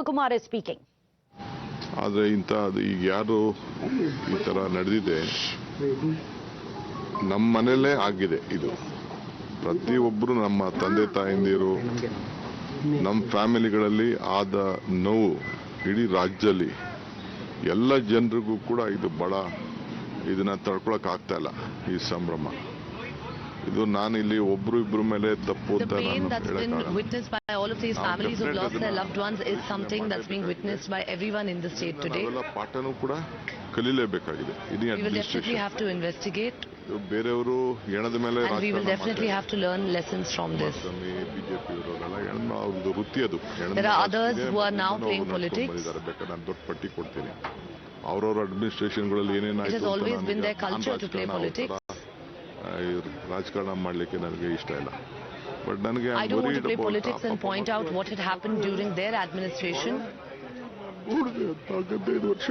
Shivakumar is speaking. ಆದರೆ ಇಂಥದ್ದು ಈಗ ಯಾರು ಈ ಥರ ನಡೆದಿದೆ, ನಮ್ಮ ಮನೆಯಲ್ಲೇ ಆಗಿದೆ ಇದು. ಪ್ರತಿಯೊಬ್ಬರು ನಮ್ಮ ತಂದೆ ತಾಯಂದಿರು, ನಮ್ಮ ಫ್ಯಾಮಿಲಿಗಳಲ್ಲಿ ಆದ ನೋವು ಇಡೀ ರಾಜ್ಯದಲ್ಲಿ ಎಲ್ಲ ಜನರಿಗೂ ಕೂಡ ಇದು ಬಹಳ ಇದನ್ನ ತಡ್ಕೊಳಕ್ ಆಗ್ತಾ ಇಲ್ಲ. ಈ ಸಂಭ್ರಮ ಇದು ನಾನು ಇಲ್ಲಿ ಒಬ್ರು ಇಬ್ರು ಮೇಲೆ ತಪ್ಪು ಅಂತ all of these families who've lost their loved ones is something that's being witnessed by everyone in the state today. ಪಾಠನೂ ಕೂಡ ಕಲಿಲೇಬೇಕಾಗಿದೆ. We will definitely have to investigate. ಬೇರೆಯವರು ಎಣದ ಮೇಲೆ and we will definitely have to learn lessons from this. BJP ಅವರೆಲ್ಲ ಅವ್ರದ್ದು ವೃತ್ತಿ ಅದು. There are others who are now playing politics. ಬೇಕಾದ್ರೆ ನಾನು ದೊಡ್ಡ ಪಟ್ಟಿ ಕೊಡ್ತೀನಿ. ಅವರವರ ಅಡ್ಮಿನಿಸ್ಟ್ರೇಷನ್ಗಳಲ್ಲಿ ಏನೇನಾಯ್ತು. It has always been their culture to play politics. ರಾಜಕಾರಣ ಮಾಡಲಿಕ್ಕೆ ನನಗೆ ಇಷ್ಟ ಇಲ್ಲ. ಬಟ್ ನನಗೆ I don't want to play politics and point out what had happened during their administration. 45 ವರ್ಷ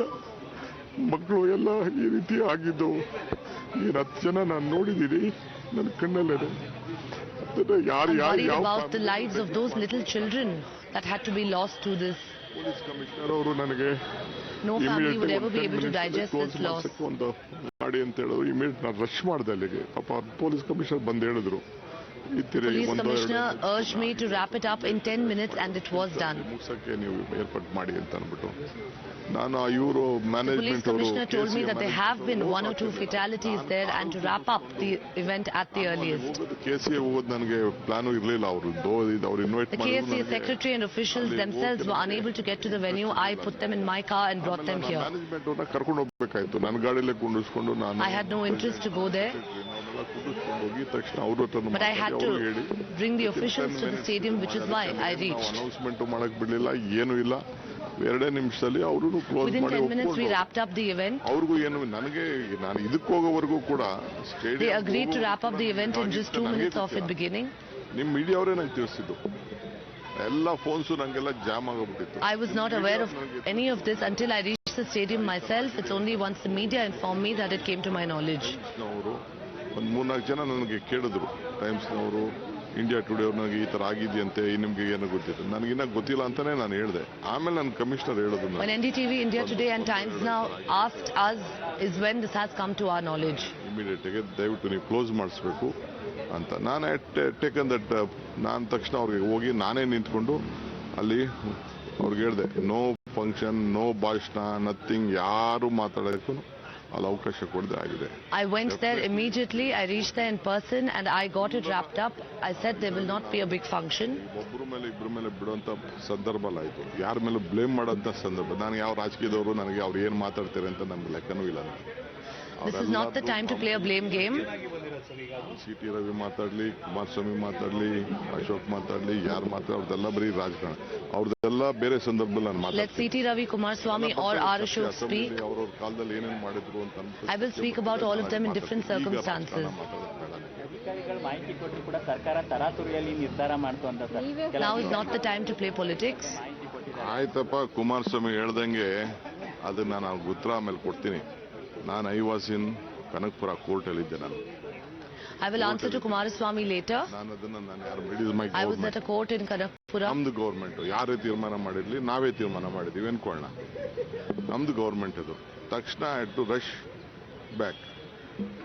ಮಕ್ಕಳು ಎಲ್ಲ ಈ ರೀತಿ ಆಗಿದ್ದು ಈ 10 ಜನ ನಾನು ನೋಡಿದ್ದೀನಿ ನನ್ನ ಕಣ್ಣಲ್ಲೇ. I'm worried about the lives of those little children that had to be lost to this. Police commissioner ಅವರು ನನಗೆ No family would ever be able to digest this loss. ಒಂದು ಗಾಡಿ ಅಂತ ಹೇಳಿದ್ರು. ಇಮಿಡಿಯೇಟ್ ನಾನು ರಶ್ ಮಾಡಿದೆ ಅಲ್ಲಿಗೆ. ಪಾಪ ಪೊಲೀಸ್ ಕಮಿಷನರ್ ಬಂದು ಹೇಳಿದ್ರು. Police commissioner urged me to wrap it up in 10 minutes and it was done. ಮುಗಿಸಕ್ಕೆ ನೀವು ಏರ್ಪಾಟ್ ಮಾಡಿ ಅಂತ ಅಂದ್ಬಿಟ್ಟು ನಾನು ಇವರು management police commissioner told me that there have been 1 or 2 fatalities there and to wrap up the event at the earliest. KCA ಹೋಗೋದು ನನಗೆ plan ಇರಲಿಲ್ಲ. ಅವರು invite The KCA secretary and officials themselves were unable to get to the venue. I put them in my car and brought them here. Management ಅವ್ರನ್ನ ಕರ್ಕೊಂಡು ಹೋಗ್ಬೇಕಾಯ್ತು. ನನ್ನ ಗಾಡಿಯಲ್ಲೇ ಕುಂಡಿಸ್ಕೊಂಡು ನಾನು I had no interest to go there. ಹೋಗಿ ತಕ್ಷಣ ಅವ್ರ But I had to bring the officials to the stadium, which is why I reached. Announcement ಮಾಡಕ್ ಬಿಡ್ಲಿಲ್ಲ, ಏನೂ ಇಲ್ಲ. 2 ನಿಮಿಷದಲ್ಲಿ ಅವರು ಕ್ಲೋಸ್ Within ಮಾಡಿ 10 minutes we wrapped up the event. ಅವ್ರಿಗೂ ಏನು ನನಗೆ ನಾನು ಇದಕ್ಕೆ ಹೋಗೋವರೆಗೂ ಕೂಡ They agreed to wrap up the event in just 2 minutes of it beginning. ನಿಮ್ಮ ಮೀಡಿಯಾ ಅವರೇ ನಂಗೆ ತಿಳಿಸಿದ್ದು. ಎಲ್ಲ ಫೋನ್ಸು ನಂಗೆಲ್ಲ ಜಾಮ್ ಆಗೋಗ್ಬಿಟ್ಟಿತ್ತು. I was not aware of any of this until I reached the stadium myself. It's only once the media informed me that it came to my knowledge. ಒಂದು 3-4 ಜನ ನನಗೆ ಕೇಳಿದ್ರು, ಟೈಮ್ಸ್ನವರು, ಇಂಡಿಯಾ ಟುಡೇ ಅವ್ರು, ನನಗೆ ಈ ಥರ ಆಗಿದೆಯಂತೆ, ನಿಮ್ಗೆ ಏನೋ ಗೊತ್ತಿತ್ತು. ನನಗಿನ್ನ ಗೊತ್ತಿಲ್ಲ ಅಂತಾನೆ ನಾನು ಹೇಳಿದೆ. ಆಮೇಲೆ ನನ್ನ ಕಮಿಷನರ್ ಹೇಳಿದ್ರು. When NDTV, India Today and Times Now asked us is when this has come to our knowledge. Immediate ಆಗಿ ದಯವಿಟ್ಟು ನೀವು ಕ್ಲೋಸ್ ಮಾಡಿಸ್ಬೇಕು ಅಂತ ನಾನು ಟೇಕನ್ ದಟ್. ನಾನು ತಕ್ಷಣ ಅವ್ರಿಗೆ ಹೋಗಿ ನಾನೇ ನಿಂತ್ಕೊಂಡು ಅಲ್ಲಿ ಅವ್ರಿಗೆ ಹೇಳಿದೆ, ನೋ ಫಂಕ್ಷನ್, ನೋ ಭಾಷಣ, ನಥಿಂಗ್, ಯಾರು ಮಾತಾಡೋಕ್ಕೂ ಅಲ್ಲಿ ಅವಕಾಶ ಕೊಡದೆ ಆಗಿದೆ. I went there immediately. I reached there in person and I got it wrapped up. I said there will not be a big function. ಒಬ್ಬರ ಮೇಲೆ ಇಬ್ಬರ ಮೇಲೆ ಬಿಡುವಂತ ಸಂದರ್ಭ ಆಯಿತು. ಯಾರ ಮೇಲೂ ಬ್ಲೇಮ್ ಮಾಡೋಂಥ ಸಂದರ್ಭ. ನಾನು ಯಾವ ರಾಜಕೀಯದವರು ನನಗೆ ಅವ್ರು ಏನು ಮಾತಾಡ್ತಾರೆ ಅಂತ ನಮ್ಗೆ ಲೆಕ್ಕನೂ ಇಲ್ಲ. This is not the time to play a blame game. CT Ravi ಮಾತಾಡ್ಲಿ, ಕುಮಾರಸ್ವಾಮಿ ಮಾತಾಡ್ಲಿ, ಅಶೋಕ್ ಮಾತಾಡ್ಲಿ, ಯಾರು ಮಾತಾಡ ಅವ್ರದೆಲ್ಲ ಬರೀ ರಾಜಕಾರಣ. ಅವ್ರದೆಲ್ಲ ಬೇರೆ ಸಂದರ್ಭದಲ್ಲಿ ನಾನು ಮಾತಾಡ್ತೀನಿ. Let CT Ravi, Kumaraswamy or R. Ashok speak. ಅವ್ರವ್ರ ಕಾಲದಲ್ಲಿ ಏನೇನು ಮಾಡಿದ್ರು ಅಂತ I will speak about all of them in different circumstances. ಮಾಹಿತಿ ಕೊಟ್ಟರು ಕೂಡ ಸರ್ಕಾರ ತರಾತುರಿಯಲ್ಲಿ ನಿರ್ಧಾರ ಮಾಡ್ತು ಅಂತ sir. Now is not the time to play politics. ಆಯ್ತಪ್ಪ, ಕುಮಾರಸ್ವಾಮಿ ಹೇಳ್ದಂಗೆ ಅದನ್ನ ನಾನು ಉತ್ತರ ಆಮೇಲೆ ಕೊಡ್ತೀನಿ. ನಾನು ಐವಾಸಿನ್ ಕನಕಪುರ ಕೋರ್ಟಲ್ಲಿ ಇದ್ದೆ. ನಾನು I will answer to Kumaraswamy later. ನಾನು ಅದನ್ನ ಯಾರು ಬಿಡಿದ ಮೈ I was at a court in Kanakpura. ನಮ್ದು ಗೌರ್ಮೆಂಟ್ ಯಾರೇ ತೀರ್ಮಾನ ಮಾಡಿರ್ಲಿ, ನಾವೇ ತೀರ್ಮಾನ ಮಾಡಿದೀವಿ ಅನ್ಕೊಳ್ಳೋಣ. ನಮ್ದು ಗೌರ್ಮೆಂಟ್ ಇದು. ತಕ್ಷಣ I had to rush back.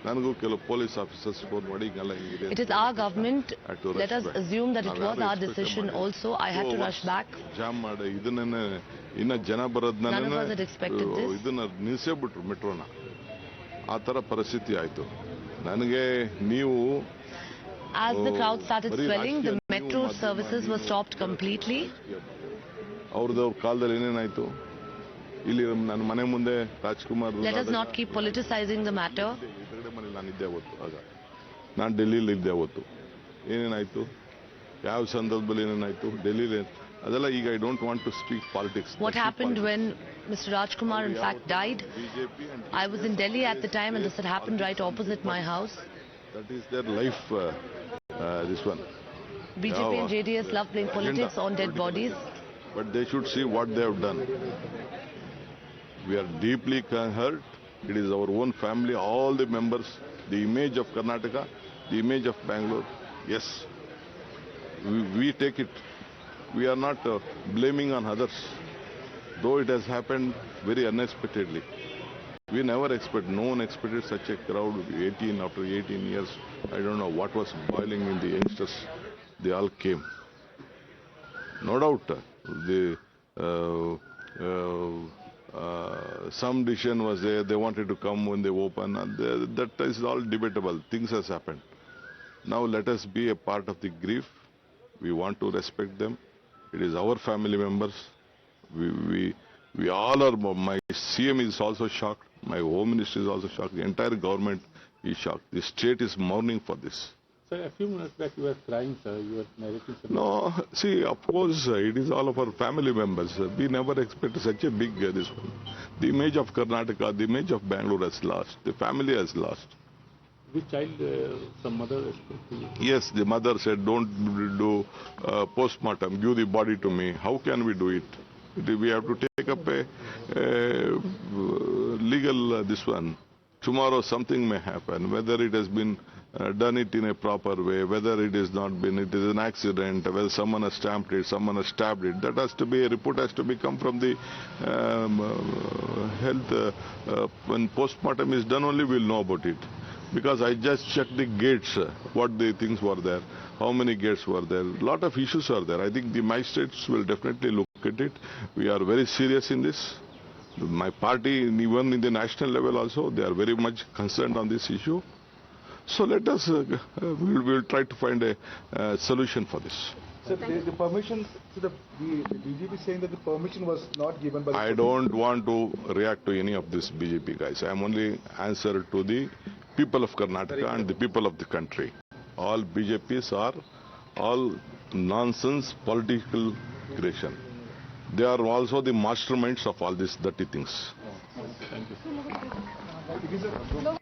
ನನಗೂ ಕೆಲವು ಪೊಲೀಸ್ ಆಫೀಸರ್ಸ್ ಫೋನ್ ಮಾಡಿ ಹಿಂಗೆಲ್ಲ ಹಿಂಗಿದೆ. It is our government. Let us assume that it was our decision also. I had to rush back. Jam ಮಾಡಿ ಇದನ್ನೇ ಇನ್ನ ಜನ ಬರೋದನ್ನ ಇದನ್ನ ನಿಲ್ಸೇ ಬಿಟ್ರು ಮೆಟ್ರೋನ. ಆ ಥರ ಪರಿಸ್ಥಿತಿ ಆಯಿತು. ನನಗೆ ನೀವು As the crowd started swelling, the metro services were stopped completely. ಅವ್ರದವ್ರ ಕಾಲದಲ್ಲಿ ಏನೇನಾಯ್ತು ಇಲ್ಲಿ ನನ್ನ ಮನೆ ಮುಂದೆ Rajkumar. Let us not keep politicizing the matter. ಎದುರುಗಡೆ ಮನೇಲಿ ನಾನು ಇದ್ದೆ ಅವತ್ತು. ಆಗ ನಾನು ಡೆಲ್ಲಿಲಿ ಇದ್ದೆ ಅವತ್ತು. ಏನೇನಾಯ್ತು, ಯಾವ ಸಂದರ್ಭದಲ್ಲಿ ಏನೇನಾಯ್ತು ಡೆಲ್ಲಿಲಿ, ಅದೆಲ್ಲ ಈಗ I don't want to speak politics. What happened when Mr. Rajkumar in fact died? I was in Delhi at the time and this had happened right opposite my house. That is their life, this one. BJP and JDS love playing politics on dead bodies. But they should see what they have done. We are deeply hurt. It is our own family, all the members, the image of Karnataka, the image of Bangalore. Yes, we take it. We are not blaming on others. though it has happened very unexpectedly. We never expect, no one expected such a crowd. 18 after 18 years, I don't know what was boiling in the youngsters. They all came. No doubt, some decision was there. They wanted to come when they open, and that is all debatable. Things has happened. Now let us be a part of the grief. We want to respect them. It is our family members. We all are. My CM is also shocked. My Home Minister is also shocked. The entire government is shocked. The state is mourning for this. Sir, a few minutes back you were crying, sir. You were narrating something. No, see, of course, it is all of our family members. We never expected such a big this one. The image of Karnataka, the image of Bangalore has lost. The family has lost. Which child, some mother spoke to you? Yes, the mother said, don't do post-mortem, give the body to me. How can we do it? We have to take up a legal this one. Tomorrow something may happen, whether it has been done it in a proper way, whether it is not been, it is an accident, whether someone has stamped it, someone has stabbed it. That has to be, a report has to come from the health. When post-mortem is done only we'll know about it. Because I just checked the gates, what the things were there, how many gates were there. A lot of issues are there. I think the magistrates will definitely look at it. We are very serious in this. My party, even in the national level also, they are very much concerned on this issue. So let us, we'll try to find a solution for this. So the permission, so the BJP saying that the permission was not given by the I don't want to react to any of this BJP guys. I am only answer to the people of Karnataka and the people of the country. All BJPs are all nonsense political creation. They are also the masterminds of all these dirty things. Thank you. It is a